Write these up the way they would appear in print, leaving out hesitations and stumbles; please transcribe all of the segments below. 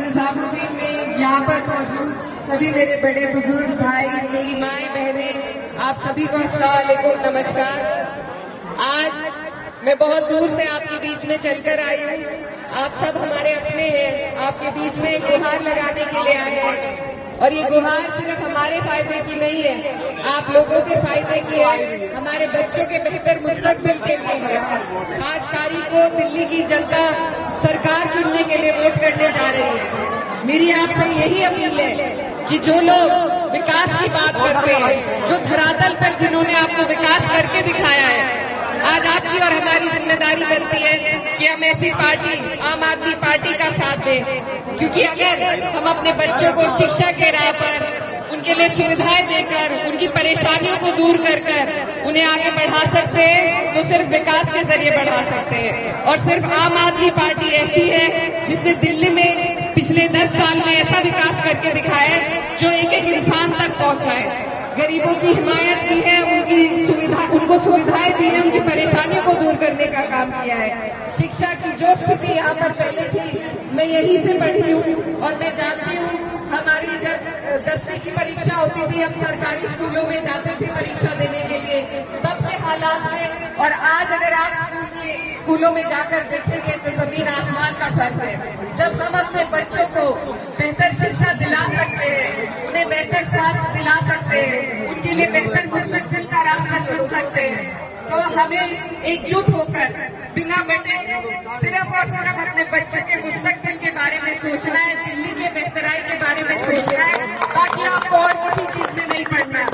निजामुद्दीन में यहाँ पर मौजूद सभी मेरे बड़े बुजुर्ग भाई, मेरी माएँ बहनें, आप सभी को अस्सलाम वालेकुम, नमस्कार। आज मैं बहुत दूर से आपके बीच में चलकर आई हूँ। आप सब हमारे अपने हैं, आपके बीच में गुहार लगाने के लिए आए हैं और ये गुहार सिर्फ हमारे फायदे की नहीं है, आप लोगों के फायदे की है, हमारे बच्चों के बेहतर मुस्तकबिल के लिए है। 5 तारीख को दिल्ली की जनता सरकार चुनने के लिए वोट करने जा रही है। मेरी आपसे यही अपील है कि जो लोग विकास की बात करते हैं, जो धरातल पर जिन्होंने आपको विकास करके दिखाया है, आज आपकी और हमारी जिम्मेदारी बनती है कि हम ऐसी पार्टी, आम आदमी पार्टी का साथ दें, क्योंकि अगर हम अपने बच्चों को शिक्षा के राह पर उनके लिए सुविधाएं देकर, उनकी परेशानियों को दूर कर उन्हें आगे बढ़ा सकते हैं, तो सिर्फ विकास के जरिए बढ़ा सकते हैं। और सिर्फ आम आदमी पार्टी ऐसी है जिसने दिल्ली में पिछले 10 साल में ऐसा विकास करके दिखाया है जो एक एक इंसान तक पहुंचा है। गरीबों की हिमायत की है, उनको सुविधाएं दी है, उनकी परेशानियों को दूर करने का काम किया है। शिक्षा की जो स्थिति यहाँ पर पहले थी, मैं यहीं से पढ़ी हूँ और मैं जानती हूँ। हमारी जब 10वीं की परीक्षा होती थी, हम सरकारी स्कूलों में जाते थे परीक्षा देने के लिए, तब के हालात में और आज अगर आप स्कूलों में जाकर देखेंगे तो जमीन आसमान का फर्क है। जब हम अपने बच्चों को बेहतर शिक्षा दिला सकते हैं, उन्हें बेहतर स्वास्थ्य दिला सकते हैं, उनके लिए बेहतर मुस्तकबिल का रास्ता चुन सकते हैं, तो हमें एकजुट होकर बिना बटे सिर्फ और सिर्फ अपने बच्चों के मुस्तकबिल के बारे में सोचना है, दिल्ली के बेहतराई के बारे में सोचना है, बाकी आपको और किसी चीज में नहीं पढ़ना।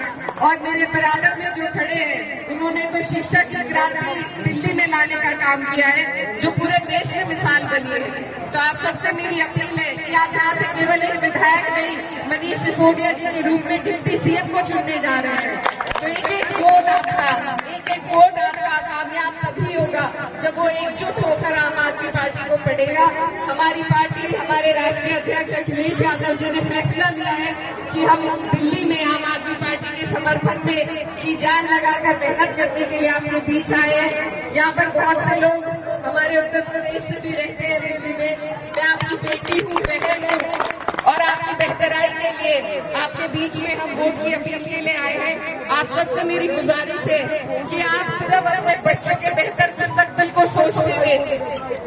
और मेरे बराबर में जो खड़े हैं, उन्होंने तो शिक्षा की क्रांति दिल्ली में लाने का काम किया है, जो पूरे देश में मिसाल बनी है। तो आप सबसे मेरी अपील है कि आप यहाँ से केवल एक विधायक नहीं, मनीष सिसोदिया जी के रूप में डिप्टी सीएम को चुनने जा रहे हैं। तो एक एक वोट आपका कामयाब तभी होगा जब वो एकजुट होकर आम आदमी पार्टी को पढ़ेगा। हमारी पार्टी, हमारे राष्ट्रीय अध्यक्ष अखिलेश यादव जी ने फैसला लिया है कि हम दिल्ली में आम आदमी पार्टी के समर्थन में जी जान लगाकर मेहनत करने के लिए आपके बीच आए हैं। यहाँ पर बहुत से लोग हमारे उत्तर प्रदेश से भी रहते हैं दिल्ली में। मैं आपकी बेटी हूँ, बहन हूँ और आपकी बेहतराई के लिए आपके बीच में हम वोट की अपील के लिए आए हैं। आप सबसे मेरी गुजारिश है कि आप सिर्फ अपने बच्चों के बेहतर मुस्तकबिल को सोचते हुए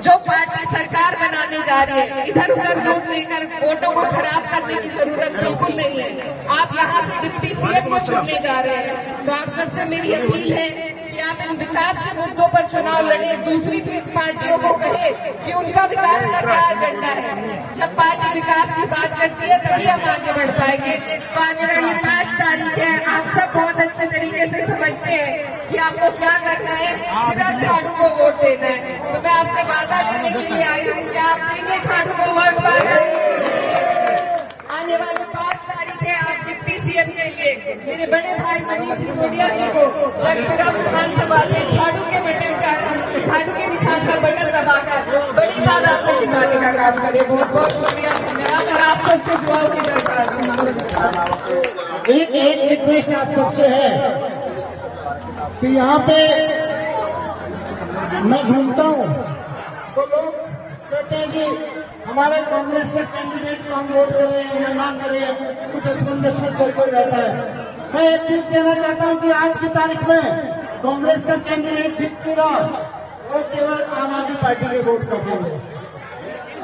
जो पार्टी सरकार बनाने जा रही है, इधर उधर वोट लेकर वोटों को खराब करने की जरूरत बिल्कुल नहीं है। आप यहाँ से डिप्टी सीएम को चुनने जा रहे हैं, तो आप सबसे मेरी अपील है कि आप इन विकास के मुद्दों पर चुनाव लड़े। दूसरी पार्टियों को कहे कि उनका विकास का क्या एजेंडा है। जब पार्टी विकास की बात करती है तभी हम आगे बढ़ पाएंगे। तो आने वाली 5 तारीख है, आप सब बहुत अच्छे तरीके से समझते हैं कि आपको क्या करना है, सिर्फ झाड़ू को वोट देना है। तो मैं आपसे वादा लेने के लिए आई हूँ कि आप देंगे झाड़ू को वोट। आने वाले 5 तारीख है, आप डिप्टी सीएम के लिए मेरे बड़े भाई मनीष सिसोदिया जी को जगपुरा विधानसभा से झाड़ू के निशान का बटन दबाकर बड़ी तादाद में जिताने का काम करें। बहुत बहुत शुक्रिया, धन्यवाद और आप सबसे दुआओं की दरकार। एक रिक्वेस्ट आप सबसे है कि यहाँ पे मैं घूमता हूँ तो लोग कहते हैं कि हमारे कांग्रेस के कैंडिडेट को हम वोट करें या ना करें, कुछ असमंजस में कोई रहता है। मैं एक चीज कहना चाहता हूँ कि आज की तारीख में कांग्रेस का कैंडिडेट जीत नहीं रहा, वो केवल आम आदमी पार्टी के वोट करते हैं।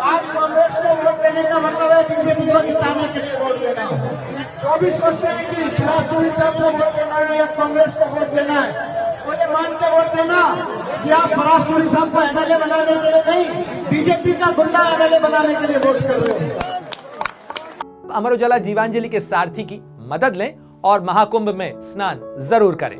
आज कांग्रेस को वोट देने का मतलब है बीजेपी को जिताने के लिए वोट देना। जो भी सोचते हैं कि फिराज साहब को वोट देना है या कांग्रेस को वोट देना है, तो ये मान के वोट देना कि आप फराज साहब को एमएलए बनाने के लिए नहीं, बीजेपी का गुंडा एमएलए बनाने के लिए वोट कर रहे हो। अमर उजाला जीवांजलि के सारथी की मदद लें और महाकुंभ में स्नान जरूर करें।